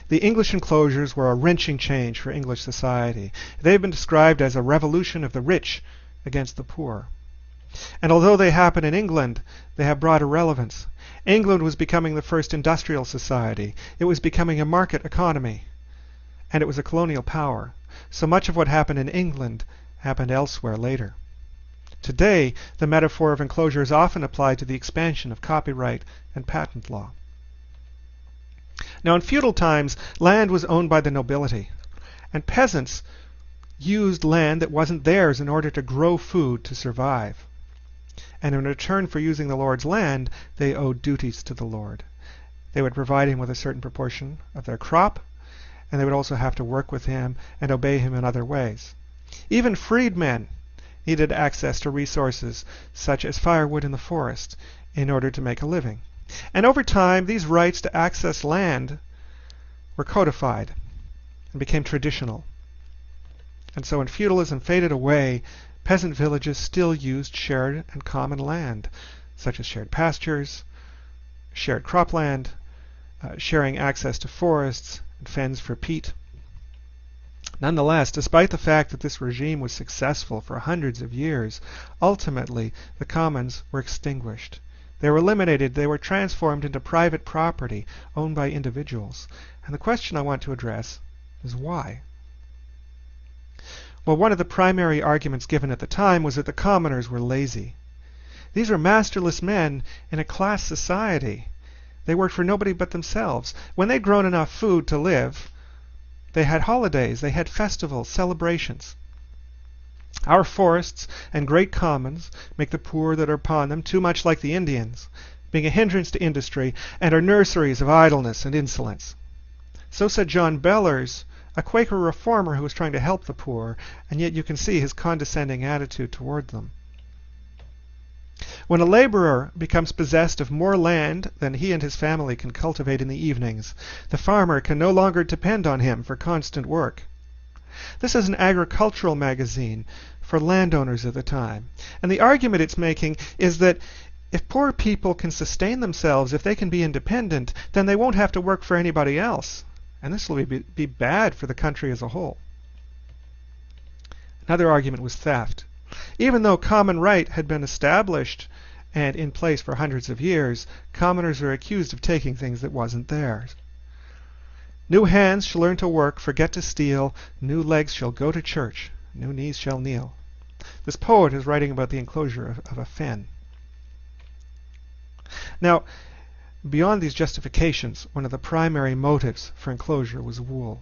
The English enclosures were a wrenching change for English society. They've been described as a revolution of the rich against the poor. And although they happen in England, they have broader relevance. England was becoming the first industrial society. It was becoming a market economy. And it was a colonial power. So much of what happened in England happened elsewhere later. Today, the metaphor of enclosure is often applied to the expansion of copyright and patent law. Now, in feudal times, land was owned by the nobility, and peasants used land that wasn't theirs in order to grow food to survive. And in return for using the Lord's land, they owed duties to the Lord. They would provide him with a certain proportion of their crop, and they would also have to work with him and obey him in other ways. Even freedmen needed access to resources such as firewood in the forest in order to make a living. And over time, these rights to access land were codified and became traditional. And so when feudalism faded away, peasant villages still used shared and common land, such as shared pastures, shared cropland, sharing access to forests and fens for peat. Nonetheless, despite the fact that this regime was successful for hundreds of years, ultimately the commons were extinguished. They were eliminated. They were transformed into private property owned by individuals. And the question I want to address is why? Well, one of the primary arguments given at the time was that the commoners were lazy. These were masterless men in a class society. They worked for nobody but themselves. When they'd grown enough food to live, they had holidays, they had festivals, celebrations. Our forests and great commons make the poor that are upon them too much like the Indians, being a hindrance to industry, and are nurseries of idleness and insolence. So said John Bellers, a Quaker reformer who was trying to help the poor, and yet you can see his condescending attitude toward them. When a laborer becomes possessed of more land than he and his family can cultivate in the evenings, the farmer can no longer depend on him for constant work. This is an agricultural magazine for landowners at the time, and the argument it's making is that if poor people can sustain themselves, if they can be independent, then they won't have to work for anybody else, and this will be bad for the country as a whole. Another argument was theft. Even though common right had been established and in place for hundreds of years, commoners are accused of taking things that wasn't theirs. New hands shall learn to work, forget to steal. New legs shall go to church. New knees shall kneel. This poet is writing about the enclosure of a fen. Now, beyond these justifications, one of the primary motives for enclosure was wool.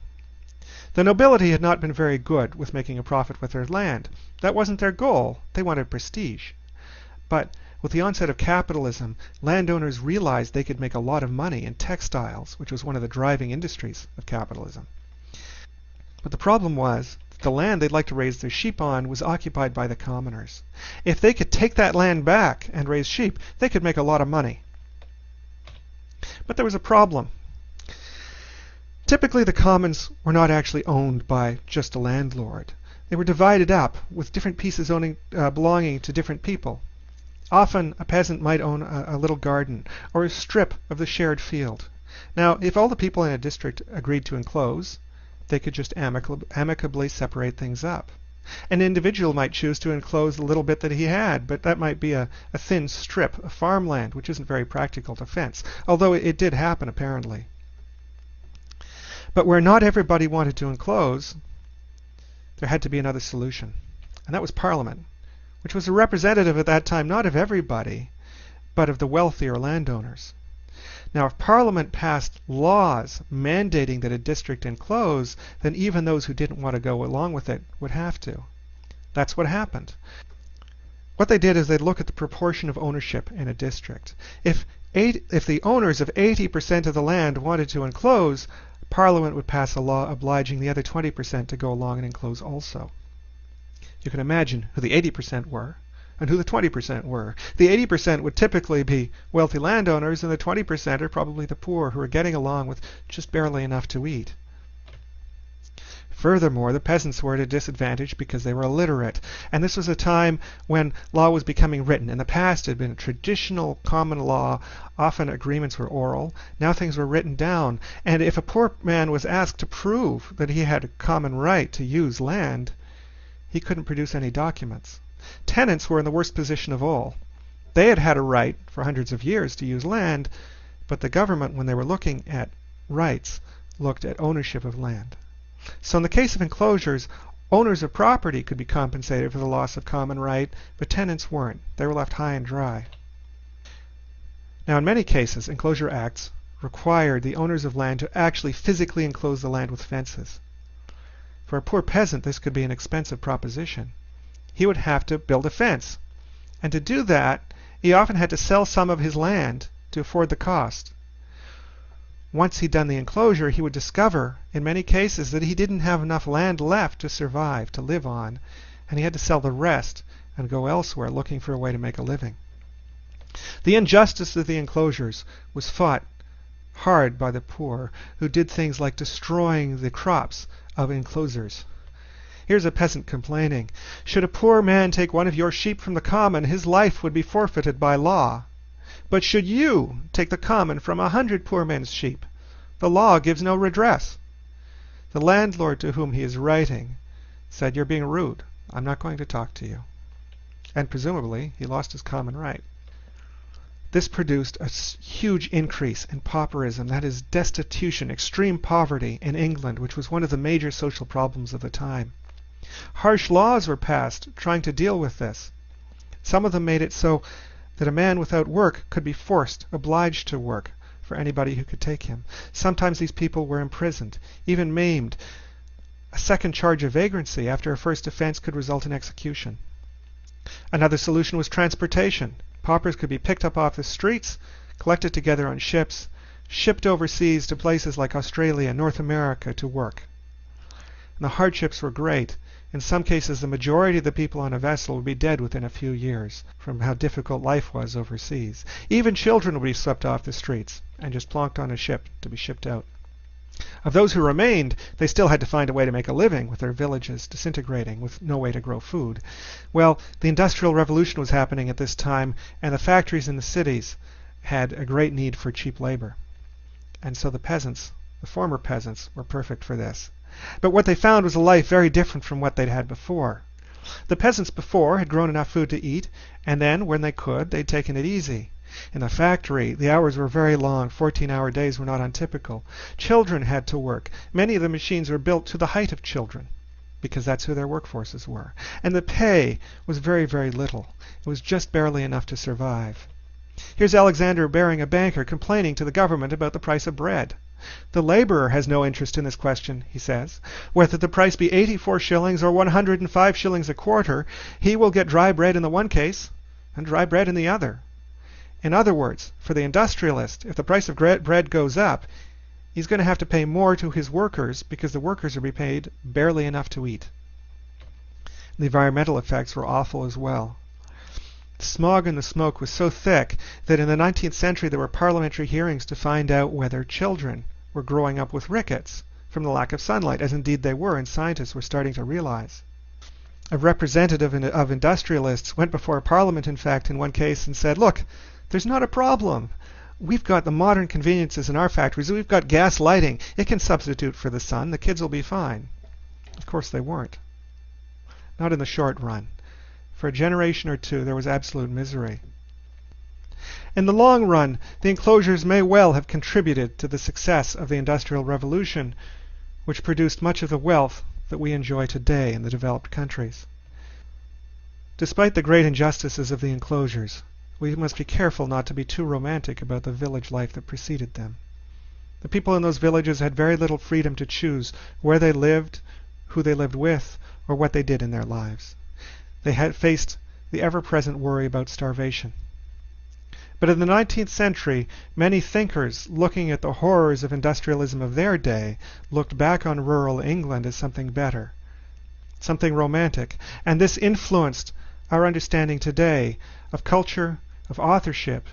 The nobility had not been very good with making a profit with their land. That wasn't their goal. They wanted prestige. But with the onset of capitalism, landowners realized they could make a lot of money in textiles, which was one of the driving industries of capitalism. But the problem was that the land they'd like to raise their sheep on was occupied by the commoners. If they could take that land back and raise sheep, they could make a lot of money. But there was a problem. Typically, the commons were not actually owned by just a landlord. They were divided up, with different pieces belonging to different people. Often, a peasant might own a little garden, or a strip of the shared field. Now, if all the people in a district agreed to enclose, they could just amicably separate things up. An individual might choose to enclose the little bit that he had, but that might be a thin strip of farmland, which isn't very practical to fence, although it did happen, apparently. But where not everybody wanted to enclose, there had to be another solution, and that was Parliament, which was a representative at that time not of everybody, but of the wealthier landowners. Now, if Parliament passed laws mandating that a district enclose, then even those who didn't want to go along with it would have to. That's what happened. What they did is they'd look at the proportion of ownership in a district. If the owners of 80% of the land wanted to enclose, Parliament would pass a law obliging the other 20% to go along and enclose also. You can imagine who the 80% were and who the 20% were. The 80% would typically be wealthy landowners, and the 20% are probably the poor who are getting along with just barely enough to eat. Furthermore, the peasants were at a disadvantage because they were illiterate, and this was a time when law was becoming written. In the past, it had been traditional common law. Often agreements were oral. Now things were written down, and if a poor man was asked to prove that he had a common right to use land, he couldn't produce any documents. Tenants were in the worst position of all. They had had a right for hundreds of years to use land, but the government, when they were looking at rights, looked at ownership of land. So in the case of enclosures, owners of property could be compensated for the loss of common right, but tenants weren't. They were left high and dry. Now in many cases, enclosure acts required the owners of land to actually physically enclose the land with fences. For a poor peasant, this could be an expensive proposition. He would have to build a fence, and to do that, he often had to sell some of his land to afford the cost. Once he'd done the enclosure, he would discover, in many cases, that he didn't have enough land left to survive, to live on, and he had to sell the rest and go elsewhere looking for a way to make a living. The injustice of the enclosures was fought hard by the poor, who did things like destroying the crops of enclosers. Here's a peasant complaining, "Should a poor man take one of your sheep from the common, his life would be forfeited by law. But should you take the common from 100 poor men's sheep, the law gives no redress." The landlord to whom he is writing said, "You're being rude. I'm not going to talk to you." And presumably, he lost his common right. This produced a huge increase in pauperism, that is, destitution, extreme poverty in England, which was one of the major social problems of the time. Harsh laws were passed trying to deal with this. Some of them made it so that a man without work could be obliged to work for anybody who could take him. Sometimes these people were imprisoned, even maimed. A second charge of vagrancy after a first offense could result in execution. Another solution was transportation. Paupers could be picked up off the streets, collected together on ships, shipped overseas to places like Australia and North America to work. And the hardships were great. In some cases, the majority of the people on a vessel would be dead within a few years from how difficult life was overseas. Even children would be swept off the streets and just plonked on a ship to be shipped out. Of those who remained, they still had to find a way to make a living with their villages disintegrating, with no way to grow food. Well, the Industrial Revolution was happening at this time, and the factories in the cities had a great need for cheap labor. And so the peasants, the former peasants, were perfect for this. But what they found was a life very different from what they'd had before. The peasants before had grown enough food to eat, and then, when they could, they'd taken it easy. In the factory, the hours were very long. 14-hour days were not untypical. Children had to work. Many of the machines were built to the height of children, because that's who their workforces were. And the pay was very, very little. It was just barely enough to survive. Here's Alexander Baring, a banker, complaining to the government about the price of bread. "The laborer has no interest in this question," he says. "Whether the price be 84 shillings or 105 shillings a quarter, he will get dry bread in the one case and dry bread in the other." In other words, for the industrialist, if the price of bread goes up, he's going to have to pay more to his workers because the workers are being paid barely enough to eat. The environmental effects were awful as well. The smog and the smoke was so thick that in the 19th century there were parliamentary hearings to find out whether children were growing up with rickets from the lack of sunlight, as indeed they were, and scientists were starting to realize. A representative of industrialists went before Parliament, in fact, in one case and said, "Look, there's not a problem. We've got the modern conveniences in our factories. We've got gas lighting. It can substitute for the sun. The kids will be fine." Of course they weren't. Not in the short run. For a generation or two, there was absolute misery. In the long run, the enclosures may well have contributed to the success of the Industrial Revolution, which produced much of the wealth that we enjoy today in the developed countries. Despite the great injustices of the enclosures, we must be careful not to be too romantic about the village life that preceded them. The people in those villages had very little freedom to choose where they lived, who they lived with, or what they did in their lives. They had faced the ever-present worry about starvation. But in the 19th century, many thinkers looking at the horrors of industrialism of their day looked back on rural England as something better, something romantic, and this influenced our understanding today of culture, of authorship,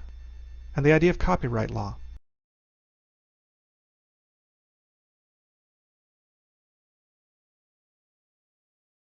and the idea of copyright law.